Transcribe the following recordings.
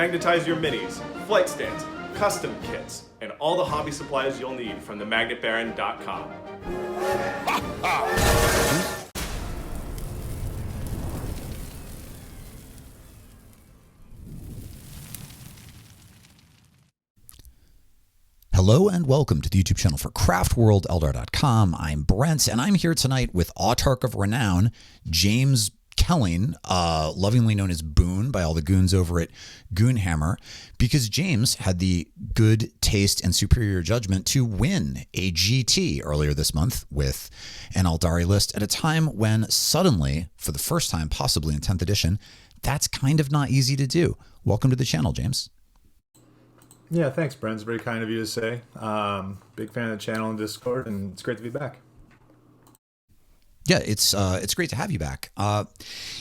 Magnetize your minis, flight stands, custom kits, and all the hobby supplies you'll need from themagnetbaron.com. Hello and welcome to the YouTube channel for craftworldeldar.com. I'm Brent, and I'm here tonight with Autarch of Renown, James Kelling, lovingly known as Boon by all the goons over at Goonhammer, because James had the good taste and superior judgment to win a GT earlier this month with an Aeldari list at a time when suddenly, for the first time possibly in 10th edition, that's kind of not easy to do. Welcome to the channel, James. Yeah, thanks, Brent. It's very kind of you to say. Big fan of the channel and Discord, and it's great to be back. Yeah, it's great to have you back.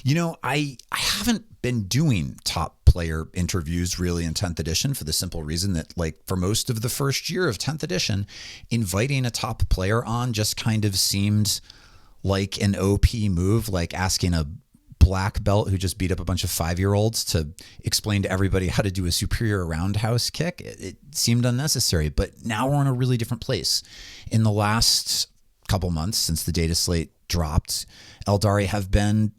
You know, I haven't been doing top player interviews really in 10th edition for the simple reason that, like, for most of the first year of 10th edition, inviting a top player on just kind of seemed like an OP move, like asking a black belt who just beat up a bunch of 5-year-olds to explain to everybody how to do a superior roundhouse kick. It seemed unnecessary, but now we're in a really different place. In the last couple months since the data slate dropped, Aeldari have been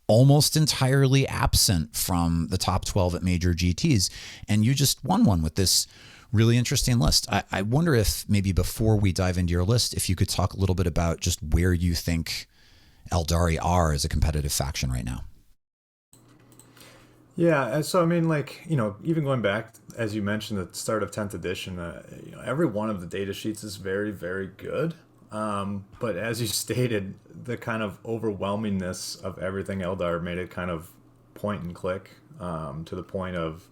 almost entirely absent from the top 12 at major GTs, and you just won one with this really interesting list. I wonder if maybe before we dive into your list, if you could talk a little bit about just where you think Aeldari are as a competitive faction right now. Yeah, so I mean, like, you know, even going back, as you mentioned, the start of 10th edition, you know, every one of the data sheets is very, very good. But as you stated, the kind of overwhelmingness of everything Eldar made it kind of point and click, to the point of,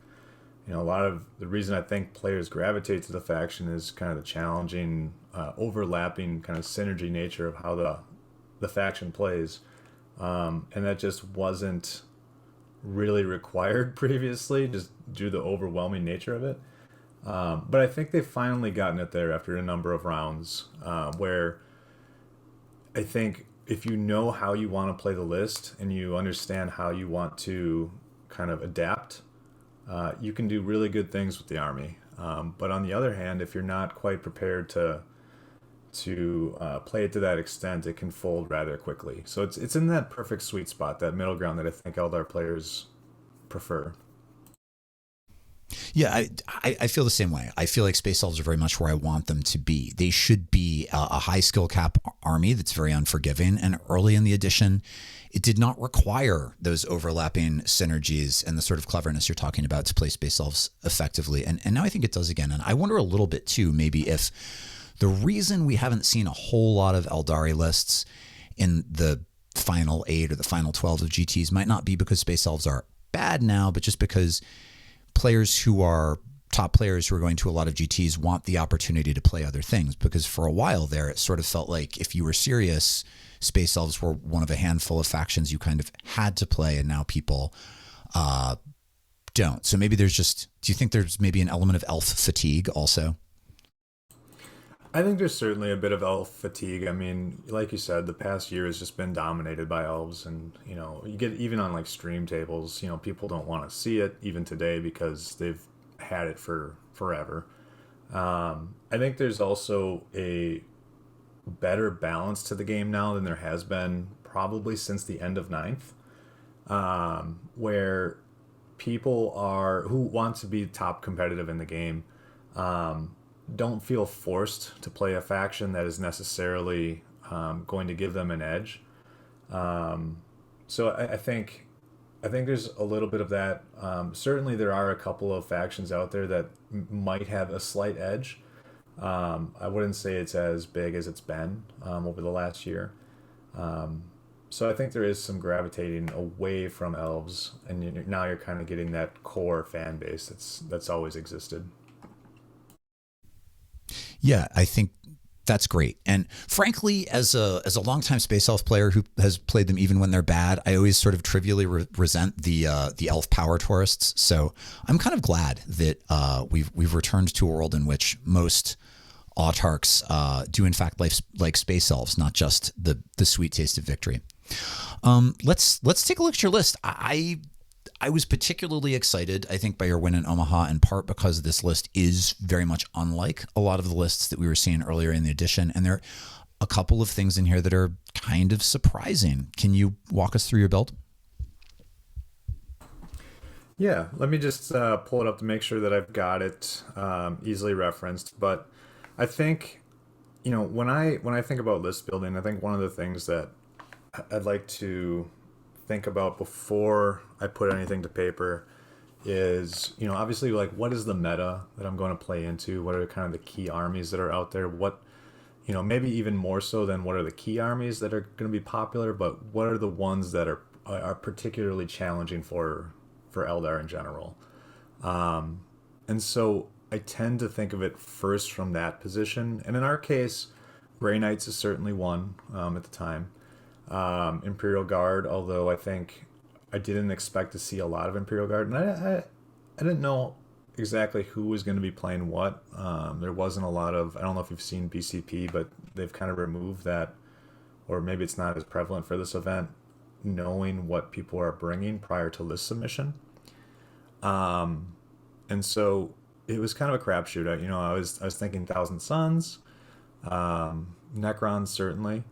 you know, a lot of the reason I think players gravitate to the faction is kind of the challenging, overlapping kind of synergy nature of how the faction plays, and that just wasn't really required previously, just due to the overwhelming nature of it. But I think they've finally gotten it there after a number of rounds, where I think if you know how you want to play the list and you understand how you want to kind of adapt, you can do really good things with the army. But on the other hand, if you're not quite prepared to play it to that extent, it can fold rather quickly. So it's in that perfect sweet spot, that middle ground that I think Eldar players prefer. Yeah, I feel the same way. I feel like Space Elves are very much where I want them to be. They should be a high skill cap army that's very unforgiving. And early in the edition, it did not require those overlapping synergies and the sort of cleverness you're talking about to play Space Elves effectively. And now I think it does again. And I wonder a little bit too, maybe if the reason we haven't seen a whole lot of Aeldari lists in the final 8 or the final 12 of GTs might not be because Space Elves are bad now, but just because players who are top players who are going to a lot of GTs want the opportunity to play other things. Because for a while there, it sort of felt like if you were serious, Space Elves were one of a handful of factions you kind of had to play, and now people don't. So maybe do you think there's maybe an element of elf fatigue also? I think there's certainly a bit of elf fatigue. I mean, like you said, the past year has just been dominated by elves, and, you know, you get even on like stream tables, you know, people don't want to see it even today because they've had it for forever. I think there's also a better balance to the game now than there has been probably since the end of 9th, where people who want to be top competitive in the game, don't feel forced to play a faction that is necessarily going to give them an edge. So I think there's a little bit of that. Certainly there are a couple of factions out there that might have a slight edge. I wouldn't say it's as big as it's been over the last year. So I think there is some gravitating away from elves, and now you're kind of getting that core fan base that's always existed. Yeah, I think that's great. And frankly, as a longtime Space Elf player who has played them even when they're bad, I always sort of trivially resent the elf power tourists. So I'm kind of glad that we've returned to a world in which most autarchs do in fact like Space Elves, not just the sweet taste of victory. Let's take a look at your list. I I was particularly excited, I think, by your win in Omaha, in part because this list is very much unlike a lot of the lists that we were seeing earlier in the edition. And there are a couple of things in here that are kind of surprising. Can you walk us through your build? Yeah, let me just pull it up to make sure that I've got it easily referenced. But I think, when I think about list building, I think one of the things that I'd like to think about before I put anything to paper is, obviously, like, what is the meta that I'm going to play into? What are kind of the key armies that are out there? What, maybe even more so than what are the key armies that are going to be popular, but what are the ones that are particularly challenging for Eldar in general. And so I tend to think of it first from that position. And in our case, Grey Knights is certainly one at the time. Imperial Guard, although I think I didn't expect to see a lot of Imperial Guard. And I didn't know exactly who was going to be playing what. There wasn't a lot of, I don't know if you've seen BCP, but they've kind of removed that, or maybe it's not as prevalent for this event, knowing what people are bringing prior to list submission. And so it was kind of a crapshoot. I was thinking Thousand Suns, Necrons certainly,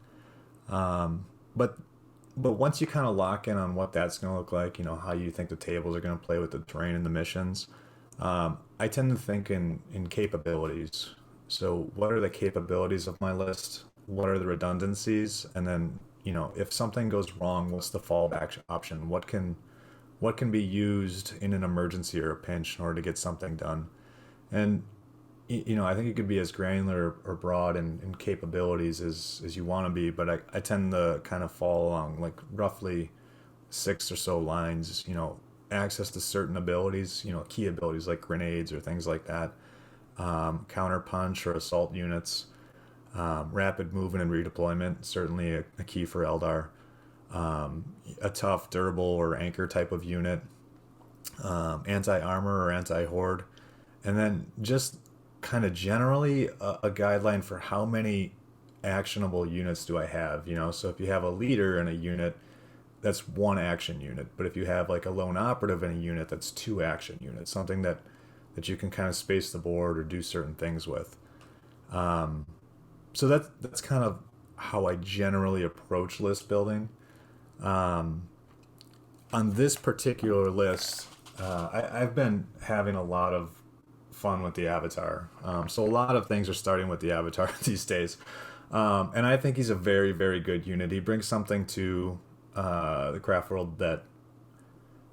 but once you kind of lock in on what that's going to look like, how you think the tables are going to play with the terrain and the missions, I tend to think in capabilities. So what are the capabilities of my list? What are the redundancies? And then, if something goes wrong, what's the fallback option? What can be used in an emergency or a pinch in order to get something done? And, I think it could be as granular or broad in capabilities as you want to be, but I tend to kind of fall along like roughly 6 or so lines, access to certain abilities, key abilities like grenades or things like that, counter punch or assault units, rapid movement and redeployment, certainly a key for Eldar. A tough, durable, or anchor type of unit, anti-armor or anti-horde, and then just kind of generally a guideline for how many actionable units do I have. So if you have a leader in a unit, that's one action unit, but if you have like a lone operative in a unit, that's 2 action units, something that you can kind of space the board or do certain things with. So that's kind of how I generally approach list building. On this particular list, I've been having a lot of fun with the Avatar. So a lot of things are starting with the Avatar these days. And I think he's a very, very good unit. He brings something to the craft world that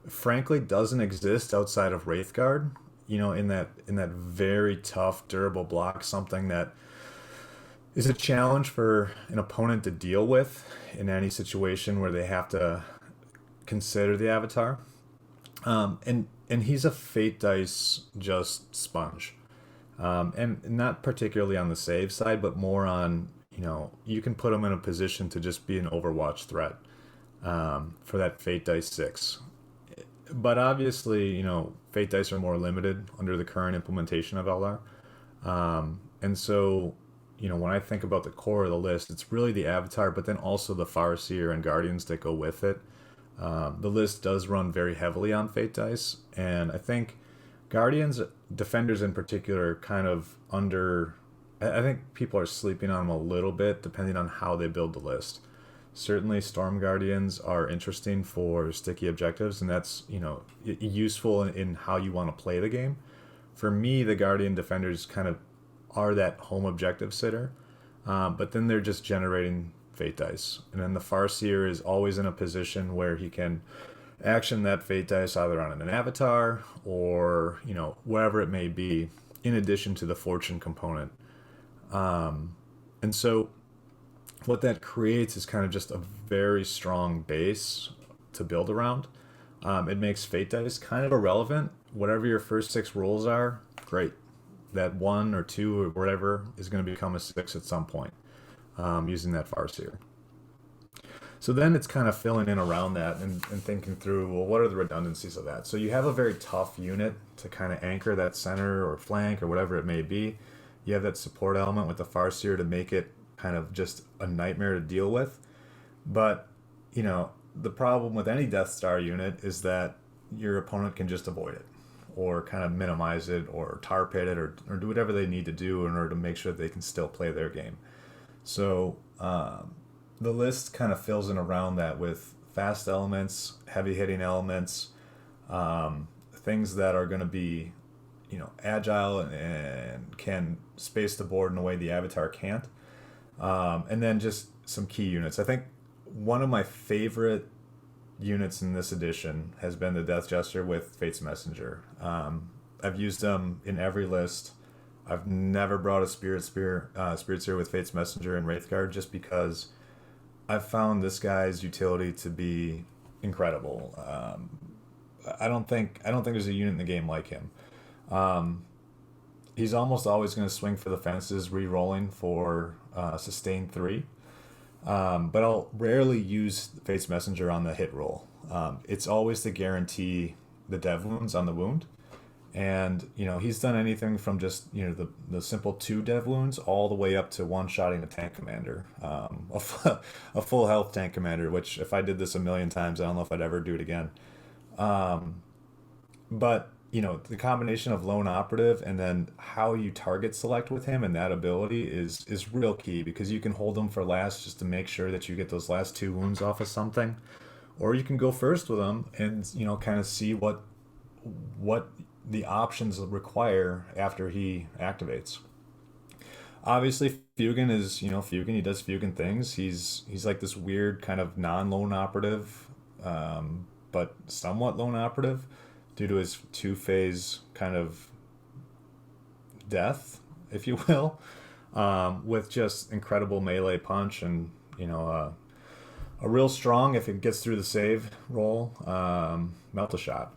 frankly doesn't exist outside of Wraithguard. In that very tough, durable block, something that is a challenge for an opponent to deal with in any situation where they have to consider the Avatar. And he's a fate dice just sponge. And not particularly on the save side, but more on, you can put him in a position to just be an Overwatch threat for that fate dice 6. But obviously, fate dice are more limited under the current implementation of Eldar. And so, when I think about the core of the list, it's really the Avatar, but then also the Farseer and Guardians that go with it. The list does run very heavily on fate dice, and I think Guardians, Defenders in particular, kind of I think people are sleeping on them a little bit, depending on how they build the list. Certainly, Storm Guardians are interesting for sticky objectives, and that's, useful in how you want to play the game. For me, the Guardian Defenders kind of are that home objective sitter, but then they're just generating fate dice. And then the Farseer is always in a position where he can action that fate dice either on an avatar or, wherever it may be, in addition to the fortune component. And so what that creates is kind of just a very strong base to build around. It makes fate dice kind of irrelevant. Whatever your first 6 rolls are, great. That 1 or 2 or whatever is going to become a 6 at some point, using that Farseer. So then it's kind of filling in around that and thinking through, well, what are the redundancies of that? So you have a very tough unit to kind of anchor that center or flank or whatever it may be. You have that support element with the Farseer to make it kind of just a nightmare to deal with. But, the problem with any Death Star unit is that your opponent can just avoid it or kind of minimize it or tar pit it or do whatever they need to do in order to make sure that they can still play their game. So the list kind of fills in around that with fast elements, heavy hitting elements, things that are going to be, agile and can space the board in a way the Avatar can't. And then just some key units. I think one of my favorite units in this edition has been the Death Jester with Fate's Messenger. I've used them in every list. I've never brought a Spirit Seer with Fate's Messenger and Wraithguard just because I've found this guy's utility to be incredible. I don't think there's a unit in the game like him. He's almost always going to swing for the fences, re-rolling for sustain 3. But I'll rarely use Fate's Messenger on the hit roll. It's always to guarantee the dev wounds on the wound. And, he's done anything from just, the simple 2 dev wounds all the way up to one-shotting a tank commander. A full health tank commander, which if I did this a million times, I don't know if I'd ever do it again. But, the combination of lone operative and then how you target select with him and that ability is real key, because you can hold him for last just to make sure that you get those last 2 wounds off of something. Or you can go first with him and, kind of see what the options require after he activates. Obviously, Fuegan is, Fuegan. He does Fuegan things. He's like this weird kind of non-lone operative, but somewhat lone operative due to his 2-phase kind of death, if you will, with just incredible melee punch and, a real strong, if it gets through the save roll, melt a shot.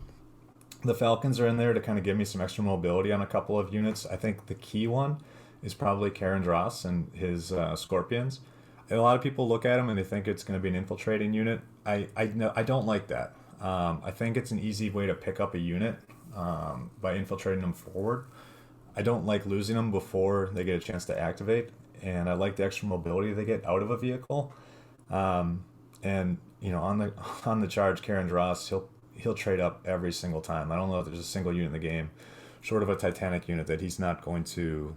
The Falcons are in there to kind of give me some extra mobility on a couple of units. I think the key one is probably Karandras and his Scorpions. A lot of people look at him and they think it's going to be an infiltrating unit. I don't like that. I think it's an easy way to pick up a unit by infiltrating them forward. I don't like losing them before they get a chance to activate, and I like the extra mobility they get out of a vehicle. And on the charge, Karandras, he'll trade up every single time. I don't know if there's a single unit in the game, short of a Titanic unit, that he's not going to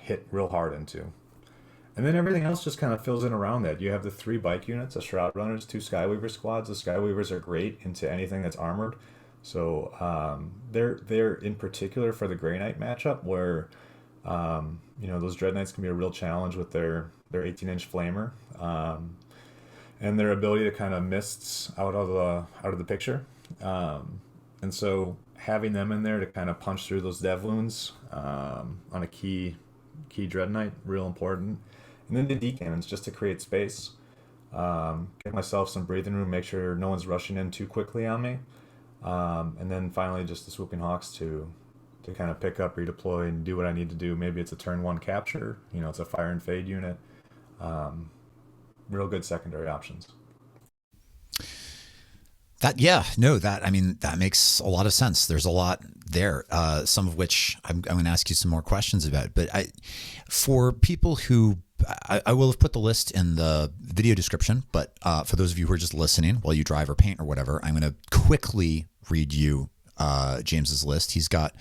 hit real hard into. And then everything else just kind of fills in around that. You have the 3 bike units, the Shroud Runners, 2 Skyweaver squads. The Skyweavers are great into anything that's armored. So they're in particular for the Grey Knight matchup, where those Dread Knights can be a real challenge with their 18-inch flamer and their ability to kind of mists out of the picture. And so having them in there to kind of punch through those dev wounds on a key Dread Knight, real important. And then the D-cannons, just to create space. Give myself some breathing room, make sure no one's rushing in too quickly on me. And then finally just the Swooping Hawks to kind of pick up, redeploy, and do what I need to do. Maybe it's a turn 1 capture, it's a fire and fade unit. Real good secondary options. That makes a lot of sense. There's a lot there, some of which I'm going to ask you some more questions about. But for people who, I will have put the list in the video description, but for those of you who are just listening while you drive or paint or whatever, I'm going to quickly read you James's list. He's got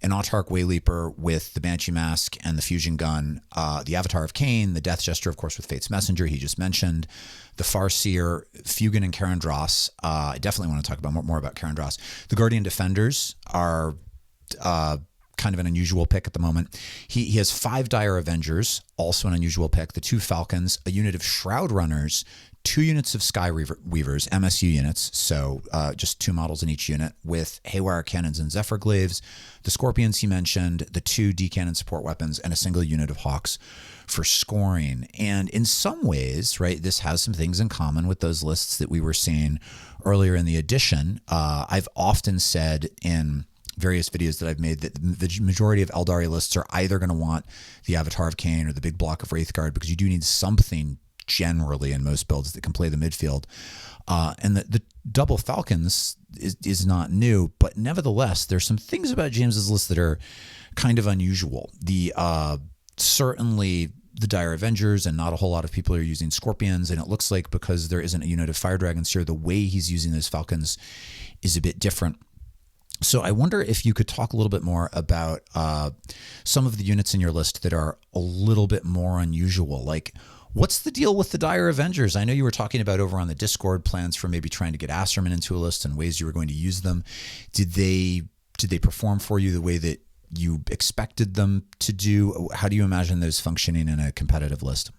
an Autarch Wayleaper with the Banshee Mask and the Fusion Gun, the Avatar of Khaine, the Death Jester, of course, with Fate's Messenger, he just mentioned, the Farseer, Fuegan, and Karandras. I definitely want to talk about more about Karandras. The Guardian Defenders are kind of an unusual pick at the moment. He has 5 Dire Avengers, also an unusual pick, the 2 Falcons, a unit of Shroud Runners, 2 units of Sky Weavers, MSU units, so just 2 models in each unit, with Haywire Cannons and Zephyr Glaives, the Scorpions he mentioned, the 2 D-Cannon support weapons, and a single unit of Hawks for scoring. And in some ways, right, this has some things in common with those lists that we were seeing earlier in the edition. I've often said in various videos that I've made that the majority of Aeldari lists are either going to want the Avatar of Khaine or the big block of Wraithguard, because you do need something generally in most builds that can play the midfield. And the double Falcons is not new, but nevertheless, there's some things about James's list that are kind of unusual. The certainly the Dire Avengers, and not a whole lot of people are using Scorpions. And it looks like because there isn't a unit of Fire Dragons here, the way he's using those Falcons is a bit different. So I wonder if you could talk a little bit more about some of the units in your list that are a little bit more unusual. Like, what's the deal with the Dire Avengers? I know you were talking about over on the Discord plans for maybe trying to get Asterman into a list and ways you were going to use them. Did they perform for you the way that you expected them to do? How do you imagine those functioning in a competitive list?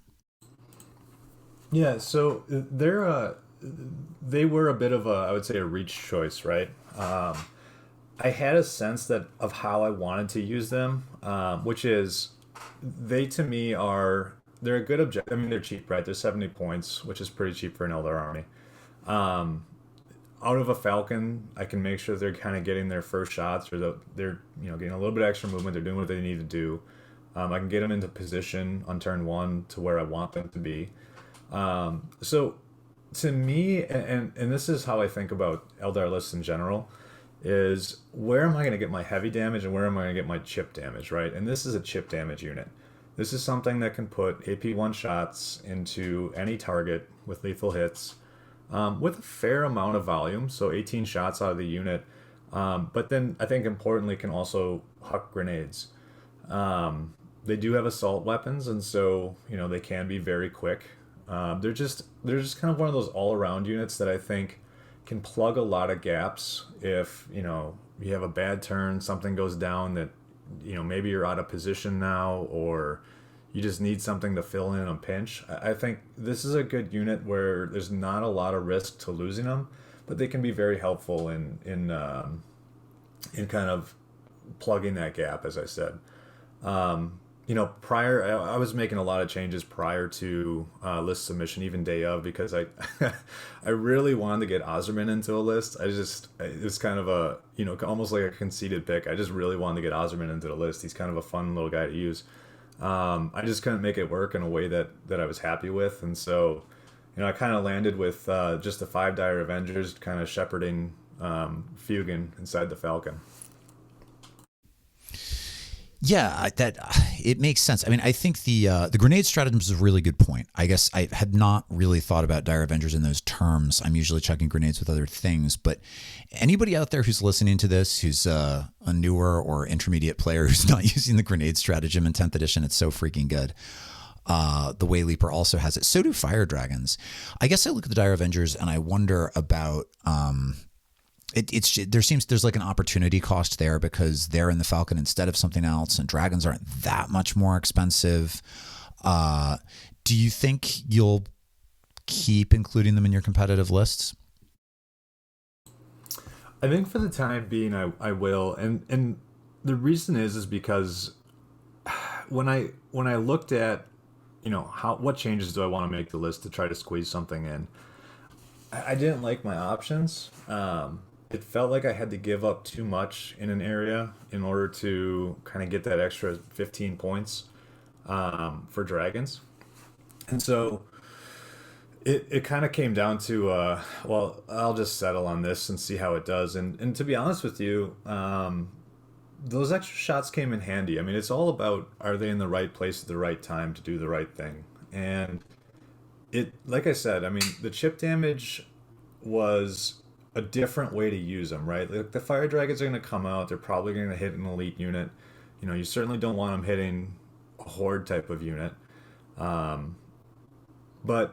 Yeah, so they were a bit of a, I would say, a reach choice, right? I had a sense of how I wanted to use them, which is they to me they're a good objective. I mean, they're cheap, right? They're 70 points, which is pretty cheap for an Eldar army. Out of a Falcon, I can make sure they're kind of getting their first shots, or they're getting a little bit extra movement. They're doing what they need to do. I can get them into position on turn 1 to where I want them to be. So to me, and this is how I think about Eldar lists in general, is where am I going to get my heavy damage and where am I going to get my chip damage, right? And this is a chip damage unit. This is something that can put AP 1 shots into any target with lethal hits with a fair amount of volume, so 18 shots out of the unit. But then I think importantly can also huck grenades. They do have assault weapons, and so they can be very quick. They're just kind of one of those all-around units that I think can plug a lot of gaps if you have a bad turn, something goes down that maybe you're out of position now, or you just need something to fill in a pinch. I think this is a good unit where there's not a lot of risk to losing them, but they can be very helpful in kind of plugging that gap, as I said. Prior, I was making a lot of changes prior to list submission, even day of, because I I really wanted to get Ozerman into a list. It's kind of a, almost like a conceited pick. I just really wanted to get Ozerman into the list. He's kind of a fun little guy to use. I just couldn't make it work in a way that I was happy with. And so, I kind of landed with just the 5 Dire Avengers kind of shepherding Fuegan inside the Falcon. Yeah, it makes sense. I mean, I think the grenade stratagem is a really good point. I guess I had not really thought about Dire Avengers in those terms. I'm usually chucking grenades with other things, but anybody out there who's listening to this, who's a newer or intermediate player who's not using the grenade stratagem in 10th edition, it's so freaking good. The Wayleaper also has it. So do Fire Dragons. I guess I look at the Dire Avengers and I wonder about there's like an opportunity cost there because they're in the Falcon instead of something else, and dragons aren't that much more expensive. Do you think you'll keep including them in your competitive lists? I think for the time being, I will, and the reason is because when I looked at what changes do I want to make the list to try to squeeze something in, I didn't like my options. It felt like I had to give up too much in an area in order to kind of get that extra 15 points for dragons. And so it kind of came down to, I'll just settle on this and see how it does. And to be honest with you, those extra shots came in handy. I mean, it's all about, are they in the right place at the right time to do the right thing? And like I said, I mean, the chip damage was a different way to use them, right? Like the Fire Dragons are going to come out. They're probably going to hit an elite unit. You certainly don't want them hitting a horde type of unit. But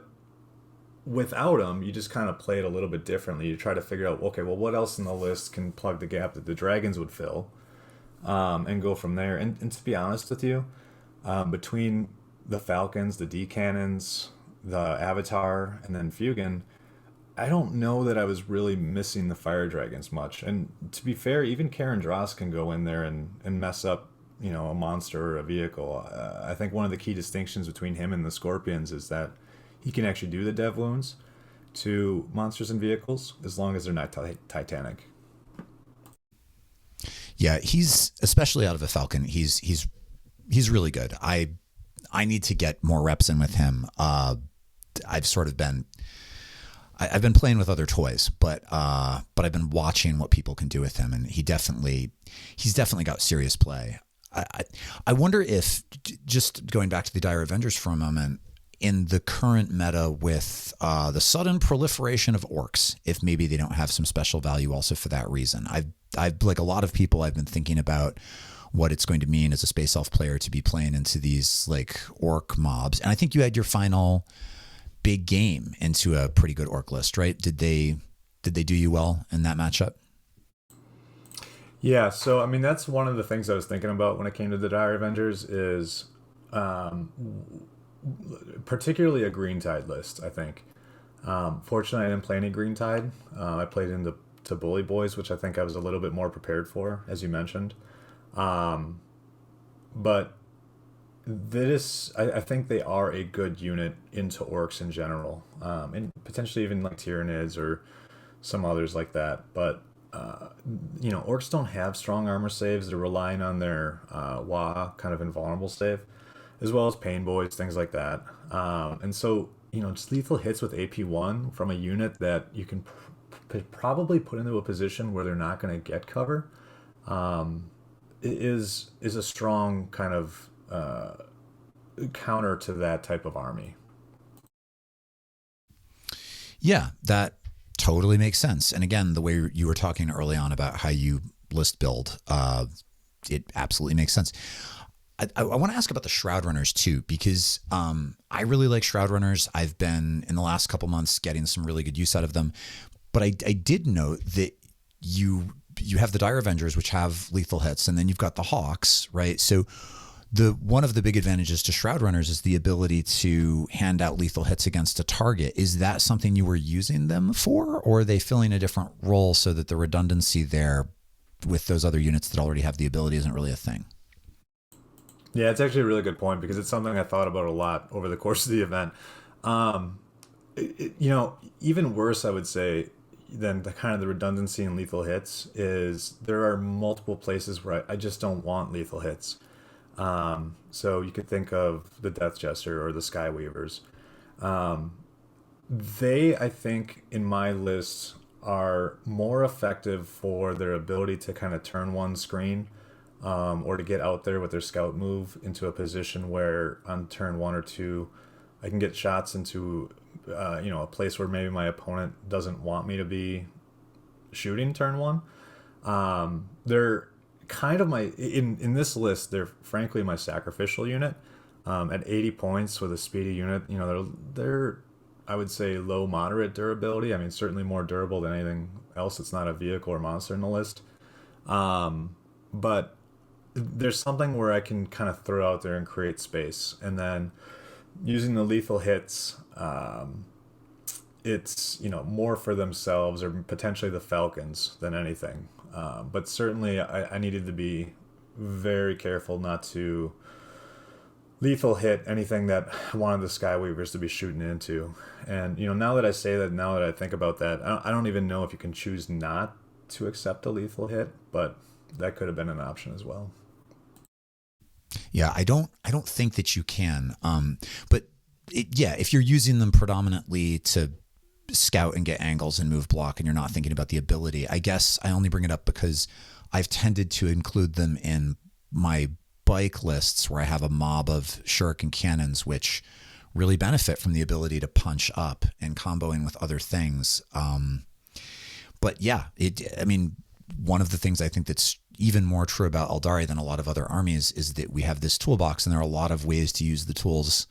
without them, you just kind of play it a little bit differently. You try to figure out, okay, well, what else in the list can plug the gap that the dragons would fill, and go from there. And to be honest with you, between the Falcons, the D-Cannons, the Avatar, and then Fuegan, I don't know that I was really missing the Fire Dragons much. And to be fair, even Karandras can go in there and mess up, a monster or a vehicle. I think one of the key distinctions between him and the Scorpions is that he can actually do the dev wounds to monsters and vehicles as long as they're not Titanic. Yeah, he's, especially out of a Falcon, he's really good. I need to get more reps in with him. I've been playing with other toys, but I've been watching what people can do with him, and he's definitely got serious play. I wonder if, just going back to the Dire Avengers for a moment, in the current meta with the sudden proliferation of orcs, if maybe they don't have some special value also for that reason. I've like a lot of people, I've been thinking about what it's going to mean as a Space Elf player to be playing into these like orc mobs. And I think you had your final big game into a pretty good orc list, right? Did they do you well in that matchup? Yeah, so I mean that's one of the things I was thinking about when it came to the Dire Avengers is particularly a green tide list, I think. Fortunately, I didn't play any green tide. I played into to Bully Boys, which I think I was a little bit more prepared for, as you mentioned. But I think they are a good unit into orcs in general, and potentially even like Tyranids or some others like that. But orcs don't have strong armor saves. They're relying on their Wa kind of invulnerable save, as well as Pain Boys, things like that. And so, just lethal hits with AP1 from a unit that you can probably put into a position where they're not going to get cover is a strong kind of counter to that type of army. Yeah, that totally makes sense. And again, the way you were talking early on about how you list build, it absolutely makes sense. I want to ask about the Shroud Runners too, because I really like Shroud Runners. I've been in the last couple months getting some really good use out of them. But I did note that you have the Dire Avengers, which have lethal hits, and then you've got the Hawks, right? So one of the big advantages to Shroud Runners is the ability to hand out lethal hits against a target. Is that something you were using them for, or are they filling a different role so that the redundancy there with those other units that already have the ability isn't really a thing? Yeah, it's actually a really good point because it's something I thought about a lot over the course of the event. Even worse, I would say, than the kind of the redundancy in lethal hits is there are multiple places where I just don't want lethal hits. So you could think of the Death Jester or the Skyweavers. They, I think, in my list, are more effective for their ability to kind of turn one screen, or to get out there with their scout move into a position where on turn 1 or 2, I can get shots into a place where maybe my opponent doesn't want me to be shooting turn 1. They're kind of in this list, they're frankly my sacrificial unit. At 80 points with a speedy unit, they're I would say low moderate durability. I mean, certainly more durable than anything else that's not a vehicle or monster in the list. But there's something where I can kind of throw out there and create space, and then using the lethal hits, it's more for themselves or potentially the Falcons than anything. But certainly I needed to be very careful not to lethal hit anything that I wanted the Skyweavers to be shooting into. And now that I say that, now that I think about that, I don't even know if you can choose not to accept a lethal hit, but that could have been an option as well. Yeah, I don't think that you can. But if you're using them predominantly to scout and get angles and move block, and you're not thinking about the ability, I guess I only bring it up because I've tended to include them in my bike lists where I have a mob of Shuriken cannons, which really benefit from the ability to punch up and comboing with other things. But yeah, one of the things I think that's even more true about Aeldari than a lot of other armies is that we have this toolbox, and there are a lot of ways to use the tools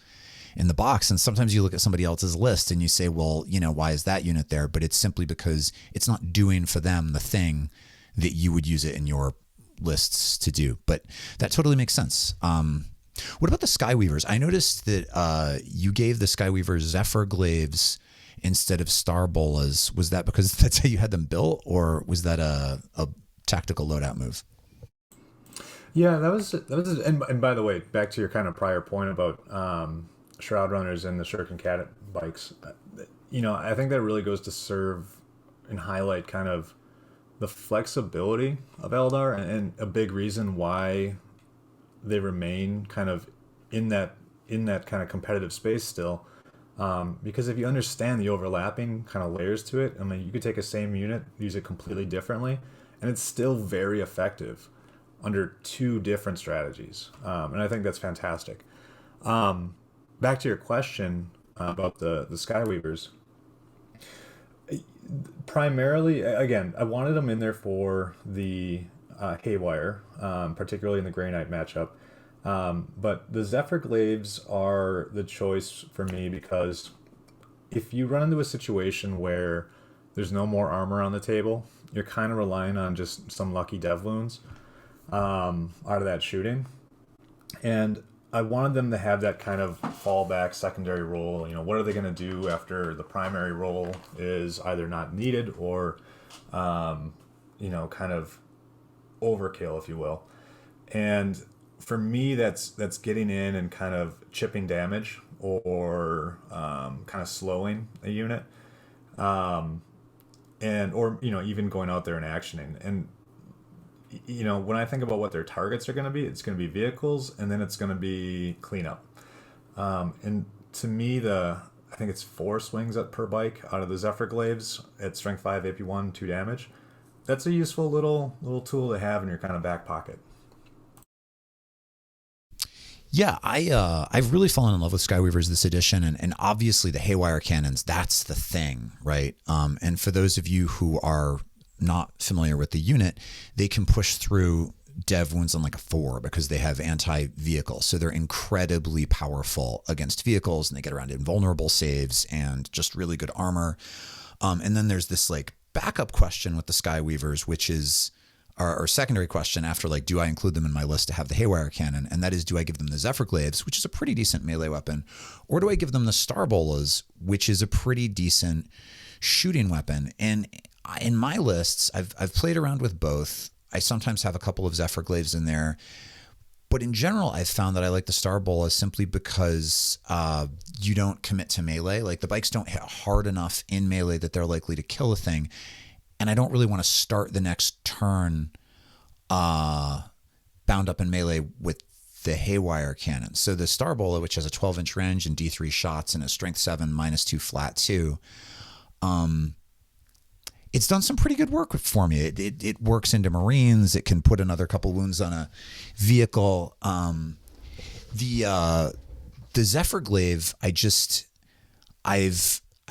in the box. And sometimes you look at somebody else's list and you say, well, why is that unit there? But it's simply because it's not doing for them the thing that you would use it in your lists to do. But that totally makes sense. What about the Skyweavers? I noticed that you gave the Skyweavers Zephyr glaives instead of Star Bolas. Was that because that's how you had them built, or was that a tactical loadout move? Yeah, that was and by the way, back to your kind of prior point about Shroud Runners and the Shuriken Cat bikes, I think that really goes to serve and highlight kind of the flexibility of Eldar, and a big reason why they remain kind of in that kind of competitive space still. Because if you understand the overlapping kind of layers to it, I mean, you could take a same unit, use it completely differently, and it's still very effective. under 2 different strategies, and I think that's fantastic. Back to your question about the Skyweavers. Primarily, again, I wanted them in there for the Haywire, particularly in the Grey Knight matchup. But the Zephyr Glaives are the choice for me because if you run into a situation where there's no more armor on the table, you're kind of relying on just some lucky dev wounds out of that shooting. And I wanted them to have that kind of fallback secondary role. You know, what are they going to do after the primary role is either not needed or, you know, kind of overkill, if you will. And for me, that's getting in and kind of chipping damage or kind of slowing a unit, and or you know even going out there and actioning. And you know when I think about what their targets are going to be, it's going to be vehicles, and then it's going to be cleanup. And to me, I think it's 4 swings per bike out of the Zephyr Glaives at strength 5, AP 1, 2 damage. That's a useful little tool to have in your kind of back pocket. Yeah, I've really fallen in love with Skyweavers this edition, and obviously the Haywire cannons, that's the thing, right? And for those of you who are not familiar with the unit, they can push through dev wounds on like a 4 because they have anti-vehicle. So they're incredibly powerful against vehicles, and they get around invulnerable saves and just really good armor. And then there's this like backup question with the Skyweavers, which is our secondary question after like, do I include them in my list to have the Haywire cannon? And that is, do I give them the Zephyr Glaives, which is a pretty decent melee weapon, or do I give them the Starbolas, which is a pretty decent shooting weapon? And in my lists, I've played around with both. I sometimes have a couple of Zephyr Glaives in there, but in general, I've found that I like the Starbolas simply because you don't commit to melee. Like the bikes don't hit hard enough in melee that they're likely to kill a thing. And I don't really want to start the next turn bound up in melee with the Haywire cannon. So the Starbola, which has a 12-inch range and D3 shots and a strength 7 -2 flat 2, it's done some pretty good work for me. It works into Marines. It can put another couple wounds on a vehicle. The Zephyr Glaive, I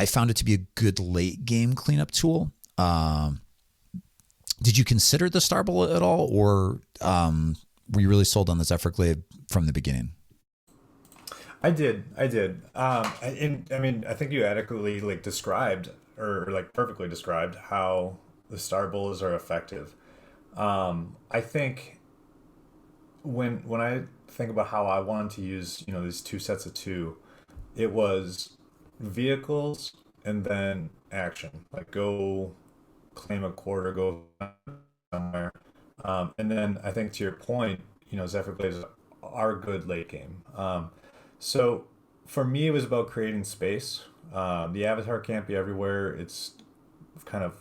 found it to be a good late game cleanup tool. Did you consider the Starbola at all, or were you really sold on the Zephyr Glaive from the beginning? I did. And I mean, I think you adequately like described or like perfectly described how the Starbolas are effective. I think when I think about how I wanted to use, you know, these 2 sets of 2, it was vehicles and then action, like go claim a quarter, go somewhere. And then I think to your point, you know, Zephyr Glaives are good late game. So for me, it was about creating space. The avatar can't be everywhere. It's kind of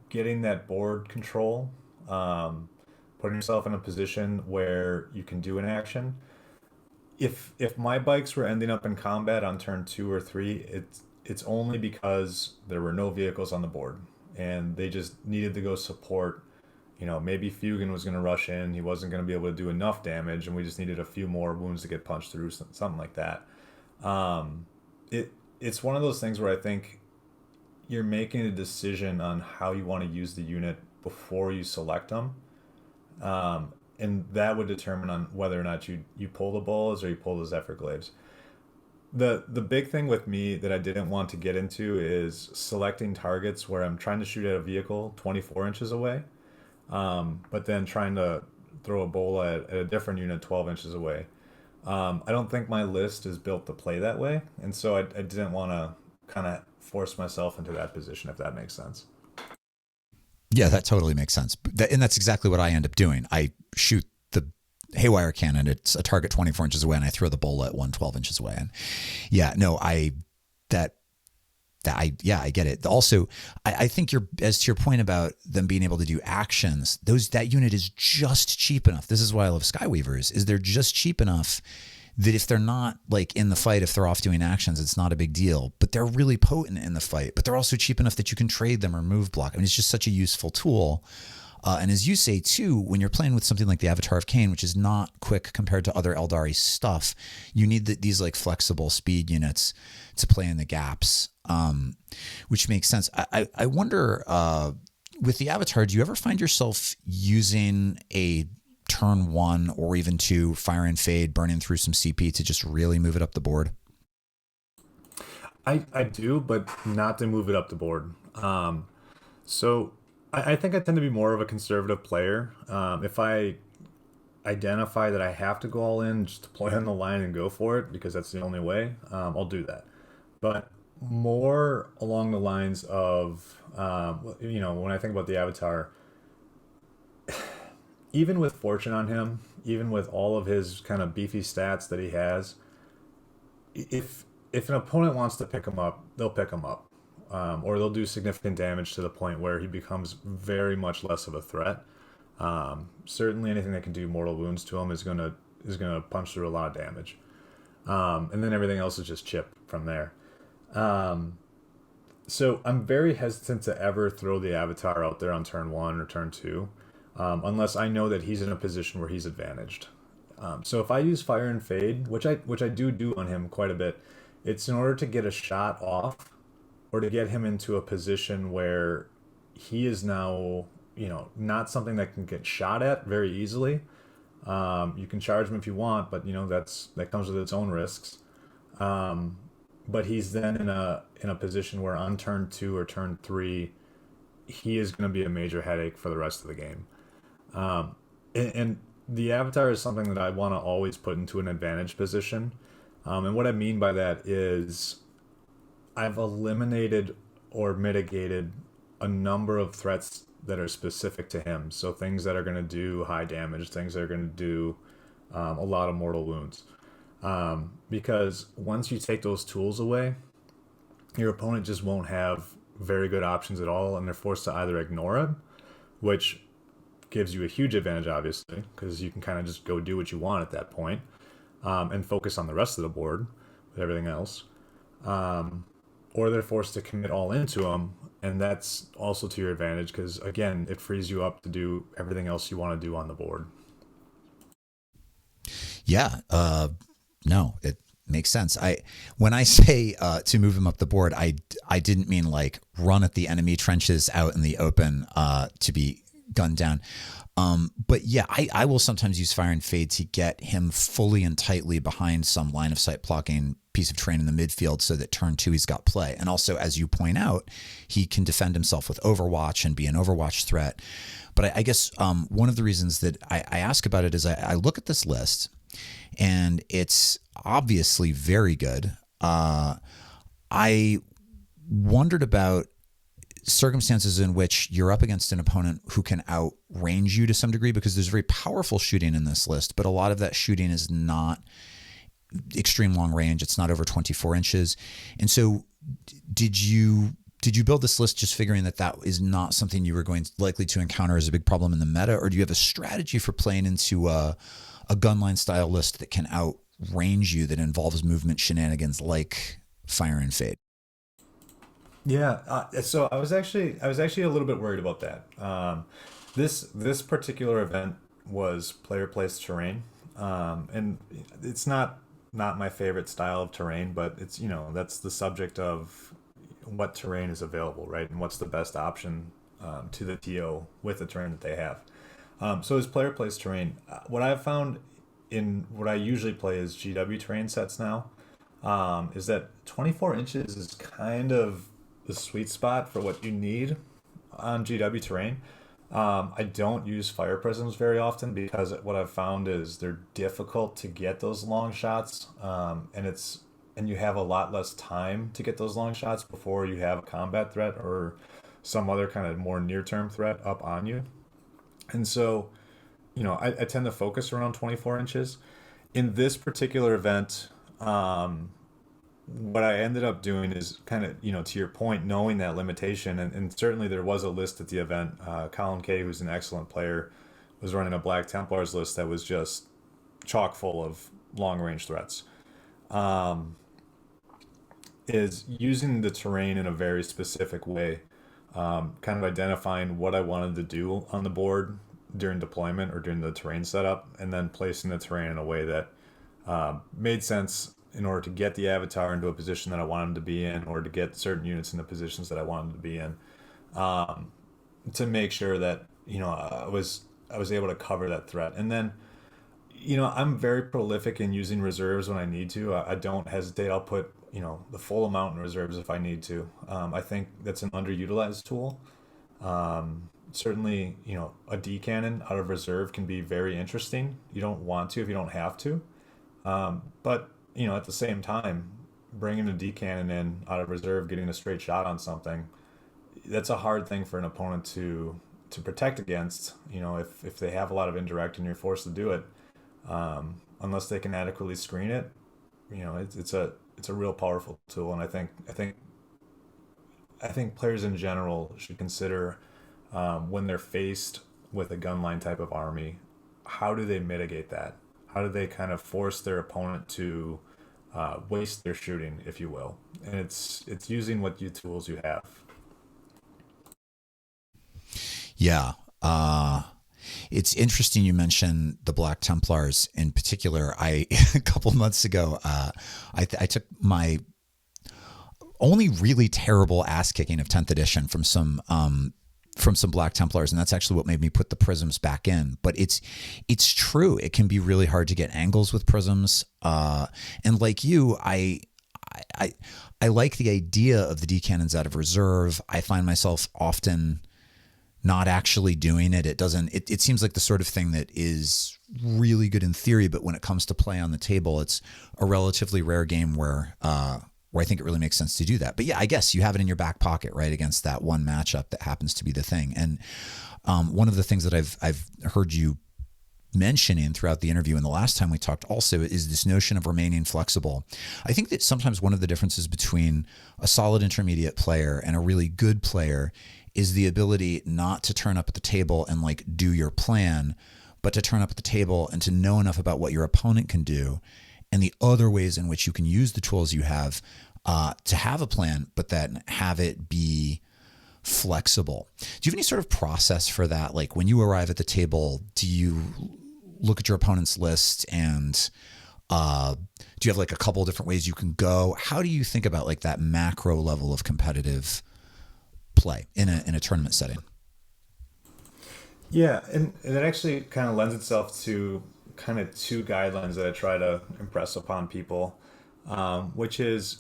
getting that board control, putting yourself in a position where you can do an action. If my bikes were ending up in combat on turn 2 or 3, it's only because there were no vehicles on the board and they just needed to go support. You know, maybe Fuegan was going to rush in. He wasn't going to be able to do enough damage, and we just needed a few more wounds to get punched through, something like that. It's one of those things where I think you're making a decision on how you want to use the unit before you select them. And that would determine on whether or not you pull the bolas or you pull the Zephyr Glaives. The big thing with me that I didn't want to get into is selecting targets where I'm trying to shoot at a vehicle 24 inches away, but then trying to throw a bola at a different unit 12 inches away. I don't think my list is built to play that way, and so I didn't want to kind of force myself into that position, if that makes sense. Yeah, that totally makes sense. And that's exactly what I end up doing. I shoot the Haywire cannon. It's a target 24 inches away, and I throw the bola at 12 inches away. And yeah, no, I get it. Also, I think as to your point about them being able to do actions, that unit is just cheap enough. This is why I love Skyweavers, is they're just cheap enough that if they're not like in the fight, if they're off doing actions, it's not a big deal, but they're really potent in the fight, but they're also cheap enough that you can trade them or move block. I mean, it's just such a useful tool. And as you say, too, when you're playing with something like the Avatar of Khaine, which is not quick compared to other Aeldari stuff, you need these like flexible speed units to play in the gaps, which makes sense. I wonder, with the Avatar, do you ever find yourself using a turn 1 or even 2 Fire and Fade, burning through some CP to just really move it up the board? I do, but not to move it up the board. So I think I tend to be more of a conservative player. If I identify that I have to go all in, just to play on the line and go for it, because that's the only way, I'll do that. But more along the lines of, when I think about the Avatar, even with Fortune on him, even with all of his kind of beefy stats that he has, if an opponent wants to pick him up, they'll pick him up. Or they'll do significant damage to the point where he becomes very much less of a threat. Certainly anything that can do mortal wounds to him is gonna punch through a lot of damage. And then everything else is just chip from there. So I'm very hesitant to ever throw the Avatar out there on turn 1 or turn 2, unless I know that he's in a position where he's advantaged. So if I use Fire and Fade, which I do on him quite a bit, it's in order to get a shot off or to get him into a position where he is now, not something that can get shot at very easily. You can charge him if you want, but that comes with its own risks. But he's then in a position where on turn 2 or turn 3, he is going to be a major headache for the rest of the game. And the Avatar is something that I want to always put into an advantage position. And what I mean by that is I've eliminated or mitigated a number of threats that are specific to him. So things that are going to do high damage, things that are going to do a lot of mortal wounds. Because once you take those tools away, your opponent just won't have very good options at all, and they're forced to either ignore it, which gives you a huge advantage, obviously, because you can kind of just go do what you want at that point, and focus on the rest of the board with everything else. Or they're forced to commit all into them, and that's also to your advantage because, again, it frees you up to do everything else you want to do on the board. Yeah, no, it makes sense. When I say to move him up the board, I didn't mean like run at the enemy trenches out in the open to be gunned down. But yeah, I will sometimes use Fire and Fade to get him fully and tightly behind some line of sight blocking piece of terrain in the midfield so that turn 2 he's got play. And also, as you point out, he can defend himself with Overwatch and be an Overwatch threat. But I guess one of the reasons that I ask about it is I look at this list and it's obviously very good. I wondered about circumstances in which you're up against an opponent who can outrange you to some degree, because there's very powerful shooting in this list, but a lot of that shooting is not extreme long range. It's not over 24 inches. And so did you build this list just figuring that is not something you were likely to encounter as a big problem in the meta, or do you have a strategy for playing into a gunline style list that can outrange you, that involves movement shenanigans like Fire and Fade? Yeah, so I was actually a little bit worried about that. This particular event was player placed terrain, and it's not my favorite style of terrain, but it's that's the subject of what terrain is available, right, and what's the best option to the TO with the terrain that they have. So as player placed terrain, what I've found in what I usually play is GW terrain sets now, is that 24 inches is kind of the sweet spot for what you need on GW terrain. I don't use fire prisms very often because what I've found is they're difficult to get those long shots, and you have a lot less time to get those long shots before you have a combat threat or some other kind of more near-term threat up on you. And so, I tend to focus around 24 inches. In this particular event, what I ended up doing is kind of, to your point, knowing that limitation, and certainly there was a list at the event. Colin K, who's an excellent player, was running a Black Templars list that was just chock full of long-range threats. Is using the terrain in a very specific way kind of identifying what I wanted to do on the board during deployment or during the terrain setup, and then placing the terrain in a way that made sense in order to get the avatar into a position that I wanted him to be in, or to get certain units in the positions that I wanted to be in, to make sure that I was able to cover that threat. And then I'm very prolific in using reserves when I need to. I don't hesitate. I'll put the full amount in reserves if I need to. I think that's an underutilized tool. Certainly, a D cannon out of reserve can be very interesting. You don't want to if you don't have to. But at the same time, bringing a D cannon in out of reserve, getting a straight shot on something, that's a hard thing for an opponent to protect against. If they have a lot of indirect and you're forced to do it, unless they can adequately screen it, it's a real powerful tool. And I think players in general should consider, when they're faced with a gunline type of army, how do they mitigate that? How do they kind of force their opponent to waste their shooting, if you will? And it's using what tools you have. Yeah. It's interesting you mentioned the Black Templars in particular. A couple months ago, I took my only really terrible ass kicking of 10th edition from some Black Templars, and that's actually what made me put the prisms back in. But it's true. It can be really hard to get angles with prisms. And like you, I like the idea of the D cannons out of reserve. I find myself often not actually doing it. It seems like the sort of thing that is really good in theory, but when it comes to play on the table, it's a relatively rare game where I think it really makes sense to do that. But yeah, I guess you have it in your back pocket, right, against that one matchup that happens to be the thing. And one of the things that I've heard you mentioning throughout the interview and the last time we talked also is this notion of remaining flexible. I think that sometimes one of the differences between a solid intermediate player and a really good player is the ability not to turn up at the table and like do your plan, but to turn up at the table and to know enough about what your opponent can do and the other ways in which you can use the tools you have to have a plan, but then have it be flexible. Do you have any sort of process for that? Like when you arrive at the table, do you look at your opponent's list and do you have like a couple of different ways you can go? How do you think about like that macro level of competitive play in a tournament setting? Yeah, and that actually kind of lends itself to kind of two guidelines that I try to impress upon people, which is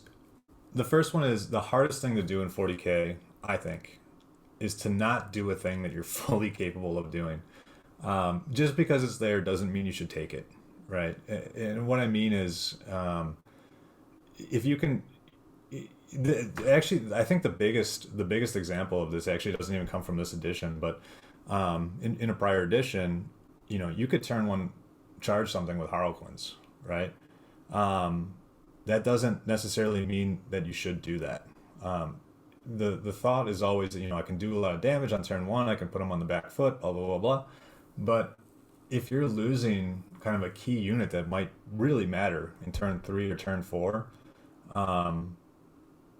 the first one is the hardest thing to do in 40K, I think, is to not do a thing that you're fully capable of doing. Just because it's there doesn't mean you should take it, right? And what I mean is, if you can, actually, I think the biggest example of this actually doesn't even come from this edition, but in a prior edition, you could turn one, charge something with Harlequins, right? That doesn't necessarily mean that you should do that. The thought is always that, I can do a lot of damage on turn one, I can put them on the back foot, blah, blah, blah, blah. But if you're losing kind of a key unit that might really matter in turn 3 or turn 4,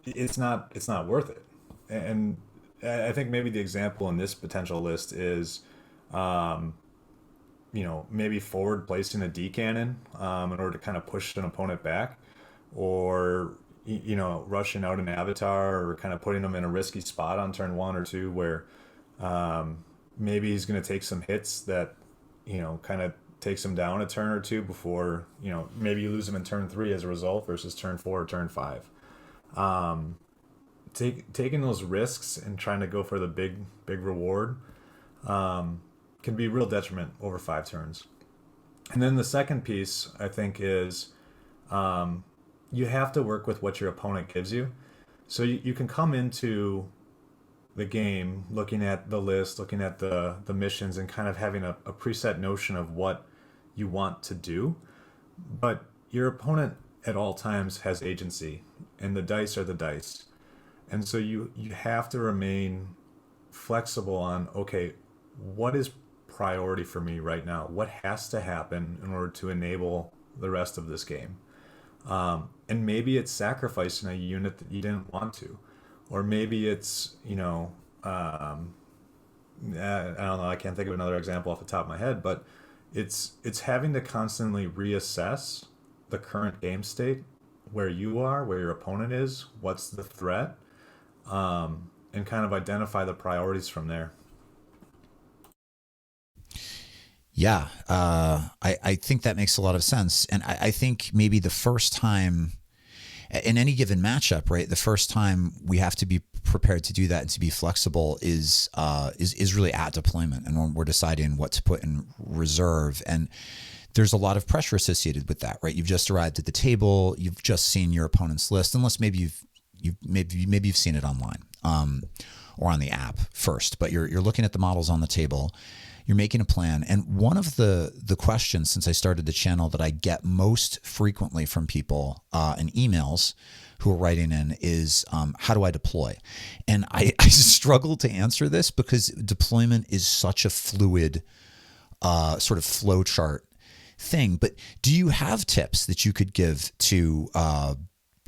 it's not worth it. And I think maybe the example in this potential list is, maybe forward placing a D cannon in order to kind of push an opponent back, or rushing out an avatar, or kind of putting them in a risky spot on turn 1 or 2 where maybe he's going to take some hits that kind of takes him down a turn or 2 before maybe you lose him in turn 3 as a result versus turn 4 or turn 5. Taking those risks and trying to go for the big reward can be a real detriment over 5 turns. And then the second piece, I think, is you have to work with what your opponent gives you. So you can come into the game looking at the list, looking at the missions, and kind of having a preset notion of what you want to do. But your opponent at all times has agency, and the dice are the dice. And so you have to remain flexible on, okay, what is priority for me right now? What has to happen in order to enable the rest of this game? And maybe it's sacrificing a unit that you didn't want to, or maybe it's I don't know, I can't think of another example off the top of my head, but it's having to constantly reassess the current game state, where you are, where your opponent is, what's the threat, and kind of identify the priorities from there. Yeah, I think that makes a lot of sense. And I think maybe the first time in any given matchup, right, the first time we have to be prepared to do that and to be flexible is really at deployment, and when we're deciding what to put in reserve. And there's a lot of pressure associated with that, right? You've just arrived at the table, you've just seen your opponent's list, unless maybe you've seen it online or on the app first, but you're looking at the models on the table. You're making a plan. And one of the questions since I started the channel that I get most frequently from people in emails who are writing in is, how do I deploy? And I struggle to answer this because deployment is such a fluid sort of flow chart thing. But do you have tips that you could give to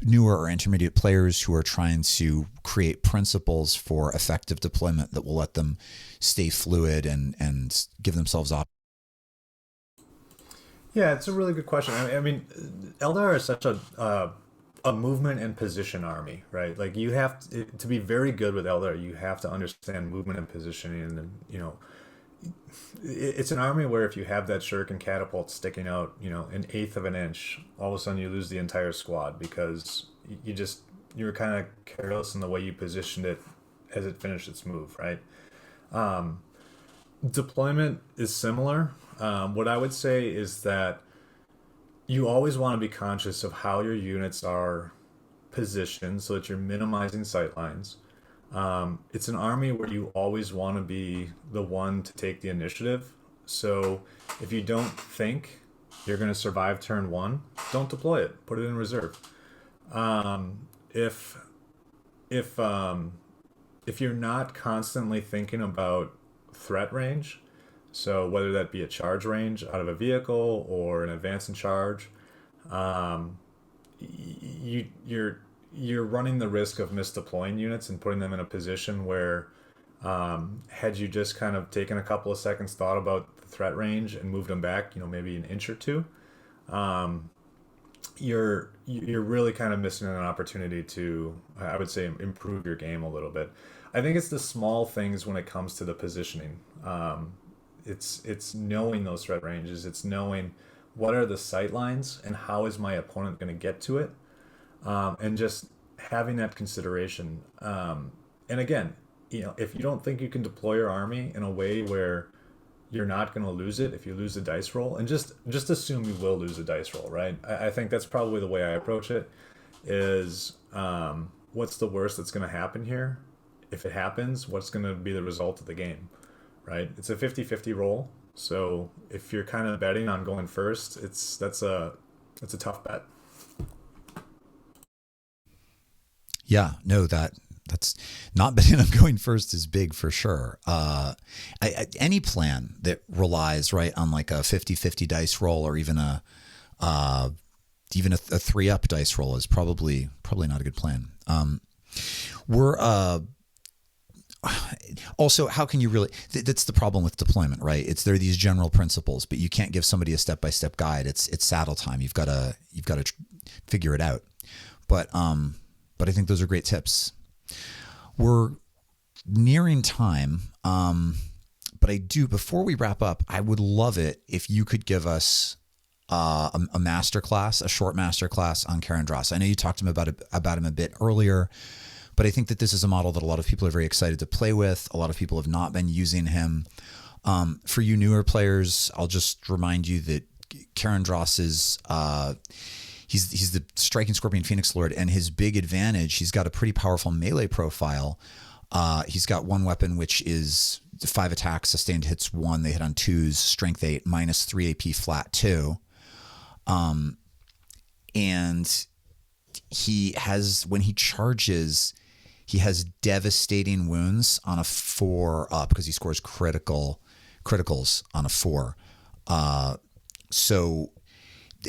newer or intermediate players who are trying to create principles for effective deployment that will let them stay fluid and give themselves op? Yeah, it's a really good question. I mean, Eldar is such a movement and position army, right? Like, you have to be very good with Eldar, you have to understand movement and positioning, and it's an army where if you have that Shuriken catapult sticking out, an eighth of an inch, all of a sudden you lose the entire squad because you were kind of careless in the way you positioned it as it finished its move, right? Deployment is similar. What I would say is that you always want to be conscious of how your units are positioned so that you're minimizing sightlines. It's an army where you always want to be the one to take the initiative. So if you don't think you're going to survive turn one, don't deploy it. Put it in reserve. If you're not constantly thinking about threat range, so whether that be a charge range out of a vehicle or an advance and charge, you're running the risk of misdeploying units and putting them in a position where, had you just kind of taken a couple of seconds, thought about the threat range and moved them back, maybe an inch or two, you're really kind of missing an opportunity to, I would say, improve your game a little bit. I think it's the small things when it comes to the positioning. It's knowing those threat ranges. It's knowing what are the sight lines and how is my opponent going to get to it, and just having that consideration. And again, if you don't think you can deploy your army in a way where you're not going to lose it if you lose a dice roll, and just assume you will lose a dice roll, right? I think that's probably the way I approach it. Is what's the worst that's going to happen here? If it happens, what's going to be the result of the game, right? It's a 50-50 roll. So if you're kind of betting on going first, that's a tough bet. Yeah, no, that's not betting on going first is big for sure. Any plan that relies right on like a 50-50 dice roll, or even a 3-up dice roll, is probably not a good plan. Also, how can you really, that's the problem with deployment, right? There are these general principles, but you can't give somebody a step-by-step guide. It's saddle time. You've got to figure it out. But I think those are great tips. We're nearing time. But before we wrap up, I would love it if you could give us a masterclass, a short masterclass on Karandras. I know you talked to him about him a bit earlier, but I think that this is a model that a lot of people are very excited to play with. A lot of people have not been using him. For you newer players, I'll just remind you that Karandras is he's the Striking Scorpion Phoenix Lord, and his big advantage, he's got a pretty powerful melee profile. He's got one weapon which is 5 attacks, sustained hits 1, they hit on 2s, strength 8, minus 3 AP flat 2. And he has, when he charges, he has devastating wounds on a 4 up because he scores criticals on a 4. So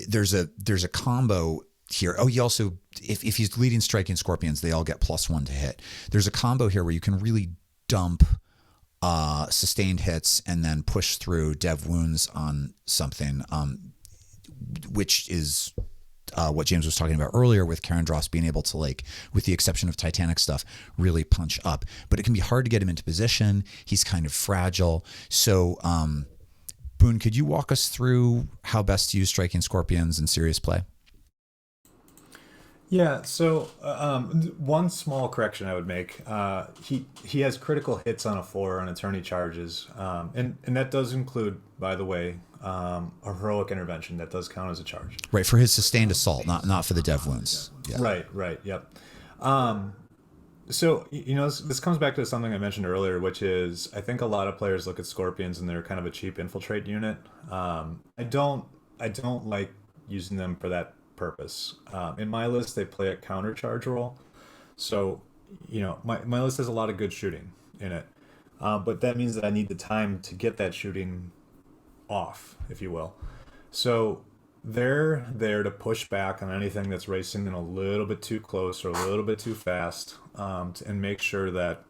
there's a combo here. Oh, he also, if he's leading Striking Scorpions, they all get +1 to hit. There's a combo here where you can really dump sustained hits and then push through dev wounds on something, which is what James was talking about earlier with Karandras being able to, like, with the exception of Titanic stuff, really punch up. But it can be hard to get him into position. He's kind of fragile. So, Boon, could you walk us through how best to use striking scorpions in serious play? Yeah, so one small correction I would make. He has critical hits on a 4 on attorney charges, and that does include, by the way, a heroic intervention. That does count as a charge. Right, for his sustained assault, not for the dev wounds. Yeah. Right, yep. So, this comes back to something I mentioned earlier, which is I think a lot of players look at scorpions and they're kind of a cheap infiltrate unit. I don't like using them for that purpose. In my list, they play a counter charge role. So, my list has a lot of good shooting in it. But that means that I need the time to get that shooting off, if you will. So they're there to push back on anything that's racing in a little bit too close or a little bit too fast, and make sure that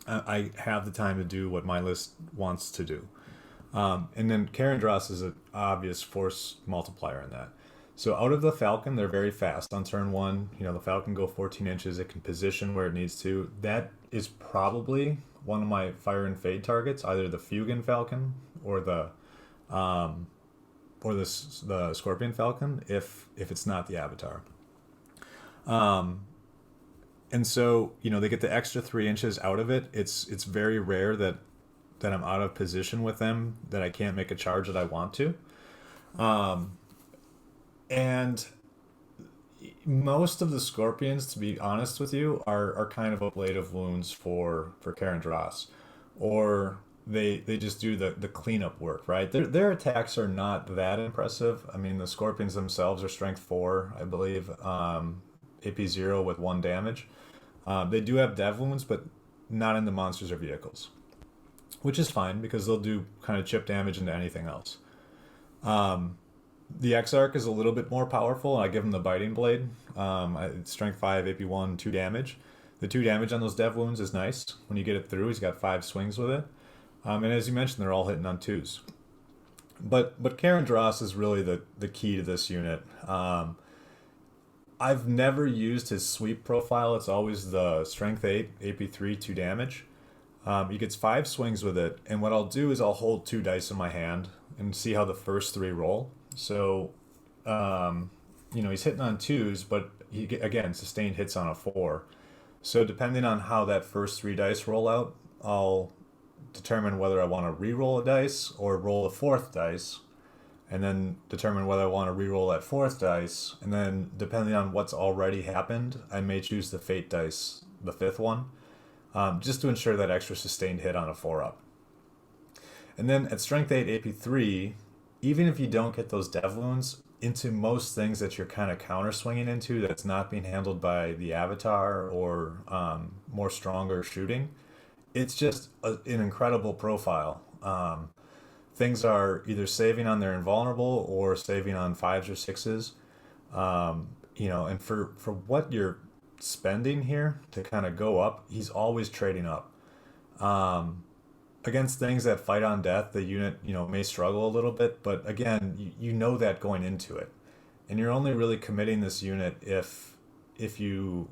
I have the time to do what my list wants to do. And then Karandras is an obvious force multiplier in that. So out of the Falcon, they're very fast. On turn 1, the Falcon go 14 inches. It can position where it needs to. That is probably one of my Fire and Fade targets, either the Fuegan Falcon or the Scorpion Falcon, if it's not the Avatar. And so, they get the extra 3 inches out of it. It's very rare that I'm out of position with them, that I can't make a charge that I want to. And most of the Scorpions, to be honest with you, are kind of ablative wounds for Karandras. Or they just do the cleanup work, right? Their attacks are not that impressive. I mean, the Scorpions themselves are strength 4, I believe, AP 0 with 1 damage. They do have dev wounds, but not into monsters or vehicles, which is fine because they'll do kind of chip damage into anything else. The Exarch is a little bit more powerful. I give him the Biting Blade. Strength 5, AP 1, 2 damage. The 2 damage on those dev wounds is nice. When you get it through, he's got 5 swings with it. And as you mentioned, they're all hitting on 2s. But Karandras is really the key to this unit. I've never used his sweep profile. It's always the Strength 8, AP 3, 2 damage. He gets 5 swings with it. And what I'll do is I'll hold 2 dice in my hand and see how the first 3 roll. So, he's hitting on 2s, but again, sustained hits on a 4. So depending on how that first 3 dice roll out, I'll determine whether I want to re-roll a dice or roll a 4th dice, and then determine whether I want to re-roll that 4th dice, and then depending on what's already happened, I may choose the fate dice, the 5th one, just to ensure that extra sustained hit on a 4-up. And then at Strength 8 AP 3, even if you don't get those dev wounds into most things that you're kind of counter swinging into that's not being handled by the Avatar or more stronger shooting, it's just an incredible profile. Things are either saving on their invulnerable or saving on 5s or 6s. And for what you're spending here to kind of go up, he's always trading up. Against things that fight on death, the unit, may struggle a little bit, but again, you know that going into it. And you're only really committing this unit if you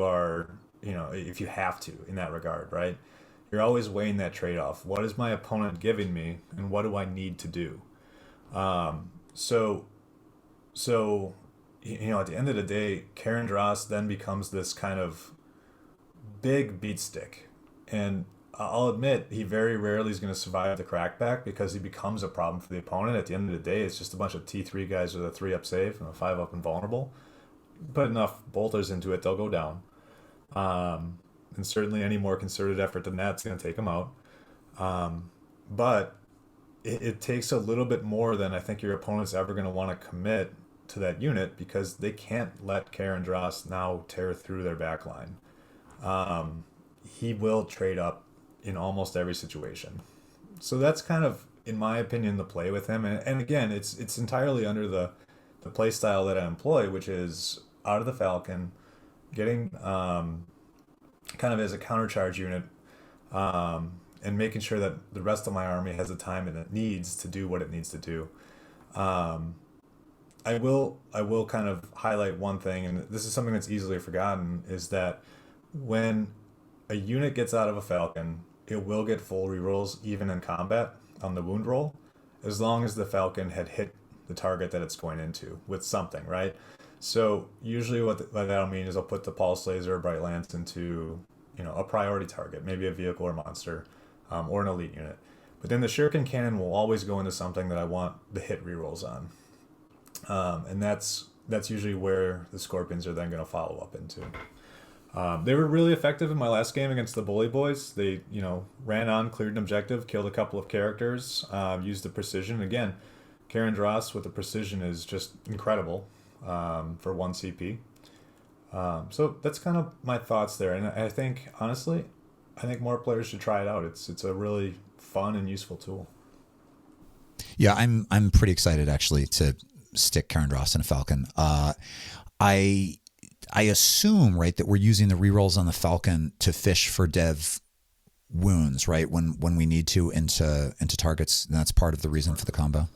are, if you have to in that regard, right? You're always weighing that trade-off. What is my opponent giving me, and what do I need to do? So at the end of the day, Karandras then becomes this kind of big beat stick. And I'll admit, he very rarely is going to survive the crackback because he becomes a problem for the opponent. At the end of the day, it's just a bunch of T3 guys with a 3-up save and a 5-up invulnerable. Put enough bolters into it, they'll go down. And certainly any more concerted effort than that's going to take them out. But it takes a little bit more than I think your opponent's ever going to want to commit to that unit because they can't let Karandras now tear through their backline. He will trade up in almost every situation. So that's kind of, in my opinion, the play with him. And again, it's entirely under the play style that I employ, which is out of the Falcon, getting kind of as a countercharge unit, and making sure that the rest of my army has the time and it needs to do what it needs to do. I will kind of highlight one thing, and this is something that's easily forgotten, is that when a unit gets out of a Falcon, it will get full rerolls even in combat on the wound roll, as long as the Falcon had hit the target that it's going into with something, right? So usually what that'll mean is I'll put the Pulse Laser or Bright Lance into, a priority target, maybe a vehicle or monster, or an elite unit. But then the Shuriken Cannon will always go into something that I want the hit rerolls on. And that's usually where the Scorpions are then going to follow up into. They were really effective in my last game against the Bully Boys. They, ran on, cleared an objective, killed a couple of characters, used the precision. Again, Karandras with the precision is just incredible for 1 CP. So that's kind of my thoughts there. And I think, honestly, more players should try it out. It's a really fun and useful tool. Yeah, I'm pretty excited actually to stick Karandras in a Falcon. I assume, right, that we're using the rerolls on the Falcon to fish for dev wounds, right? When we need to into targets, and that's part of the reason for the combo.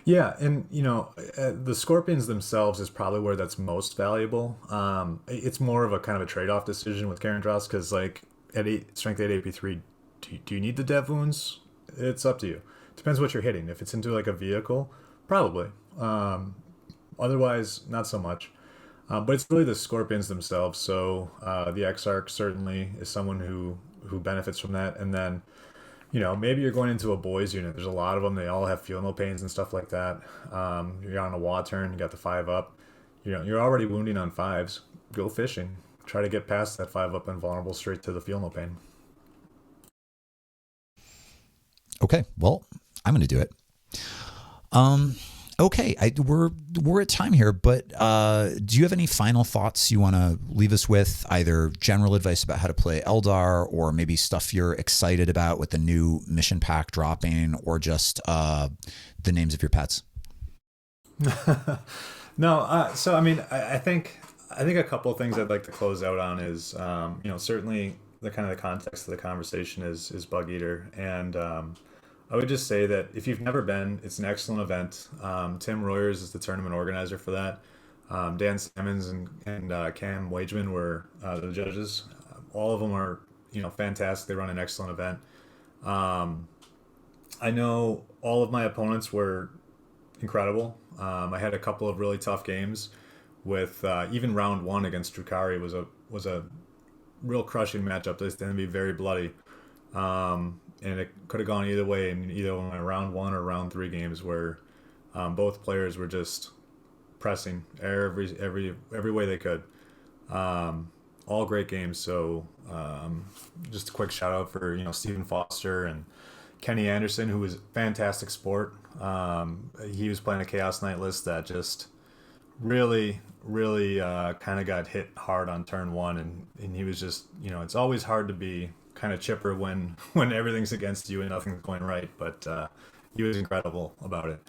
Yeah, and the Scorpions themselves is probably where that's most valuable. It's more of a kind of a trade-off decision with Karandras, because like at strength 8 AP3, do you need the dev wounds? It's up to you. Depends what you're hitting. If it's into like a vehicle, probably. Otherwise, not so much. But it's really the Scorpions themselves. So the Exarch certainly is someone who benefits from that. And then, maybe you're going into a boys unit. There's a lot of them. They all have feel no pains and stuff like that. You're on a WA turn. You got the 5-up. You're already wounding on 5s. Go fishing. Try to get past that 5-up and vulnerable straight to the feel no pain. Okay, well, I'm going to do it. Okay, we're at time here, but do you have any final thoughts you want to leave us with? Either general advice about how to play Eldar, or maybe stuff you're excited about with the new mission pack dropping, or just the names of your pets? No, so I mean, I think a couple of things I'd like to close out on is, certainly the kind of the context of the conversation is Bug Eater, and I would just say that if you've never been, it's an excellent event. Tim Royers is the tournament organizer for that. Dan Sammons and Cam Wageman were the judges. All of them are, fantastic. They run an excellent event. I know all of my opponents were incredible. I had a couple of really tough games with even round 1 against Drukhari was a real crushing matchup. This going to be very bloody. And it could have gone either way in either one, round 1 or round 3 games where both players were just pressing every way they could. All great games. So just a quick shout out for Stephen Foster and Kenny Anderson, who was fantastic sport. He was playing a Chaos Knight list that just really kind of got hit hard on turn 1, and he was just it's always hard to be kind of chipper when everything's against you and nothing's going right, but he was incredible about it.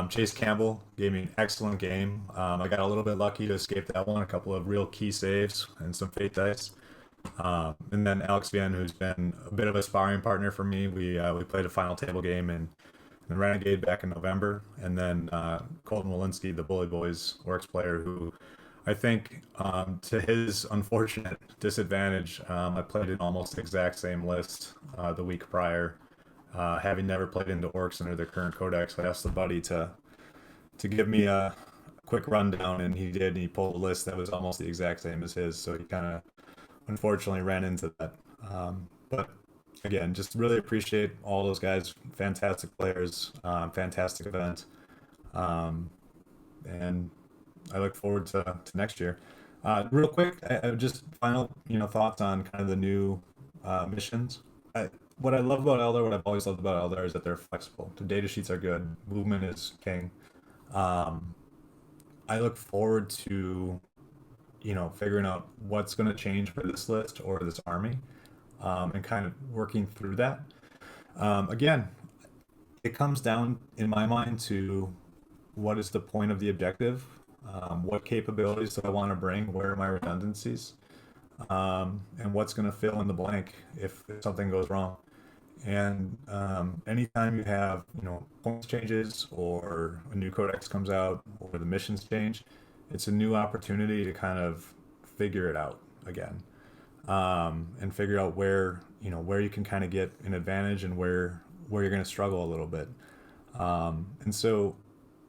Chase Campbell gave me an excellent game. I got a little bit lucky to escape that one, a couple of real key saves and some fate dice. And then Alex Vian, who's been a bit of a sparring partner for me. We played a final table game in Renegade back in November, and then Colton Walensky, the Bully Boys Orcs player, who I think, to his unfortunate disadvantage, I played in almost the exact same list the week prior. Having never played into Orcs under their current codex, I asked the buddy to give me a quick rundown, and he did. And he pulled a list that was almost the exact same as his, so he kind of unfortunately ran into that. But again, just really appreciate all those guys. Fantastic players, fantastic event, and I look forward to next year. Real quick, I just final thoughts on kind of the new missions. What I love about Eldar, what I've always loved about Eldar, is that they're flexible. The data sheets are good. Movement is king. I look forward to figuring out what's going to change for this list or this army, and kind of working through that. Again, it comes down in my mind to what is the point of the objective. What capabilities do I want to bring? Where are my redundancies? and what's going to fill in the blank if something goes wrong. And anytime you have, points changes or a new codex comes out or the missions change, it's a new opportunity to kind of figure it out again, and figure out where you can kind of get an advantage and where you're going to struggle a little bit. And so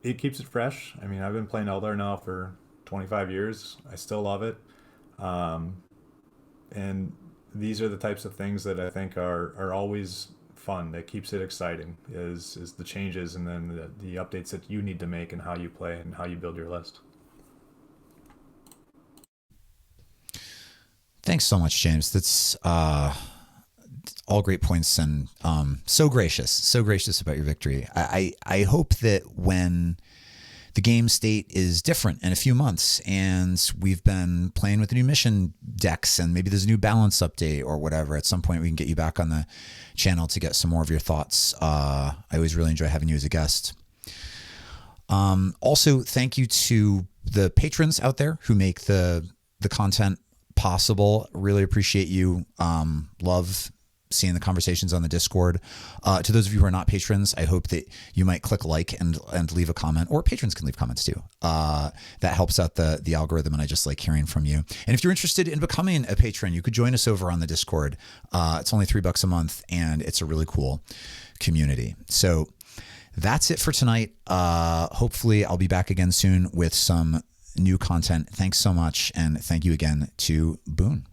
it keeps it fresh. I mean, I've been playing Eldar now for 25 years. I still love it. And these are the types of things that I think are always fun. That keeps it exciting is the changes and then the updates that you need to make and how you play and how you build your list. Thanks so much, James. That's all great points and so gracious about your victory. I hope that when the game state is different in a few months and we've been playing with the new mission decks and maybe there's a new balance update or whatever, at some point we can get you back on the channel to get some more of your thoughts. I always really enjoy having you as a guest. Also, thank you to the patrons out there who make the content possible. Really appreciate you. Love seeing the conversations on the Discord. To those of you who are not patrons, I hope that you might click like and leave a comment, or patrons can leave comments too. That helps out the algorithm, and I just like hearing from you. And if you're interested in becoming a patron, you could join us over on the Discord. It's only $3 a month, and it's a really cool community. So that's it for tonight. Hopefully I'll be back again soon with some new content. Thanks so much, and thank you again to Boon.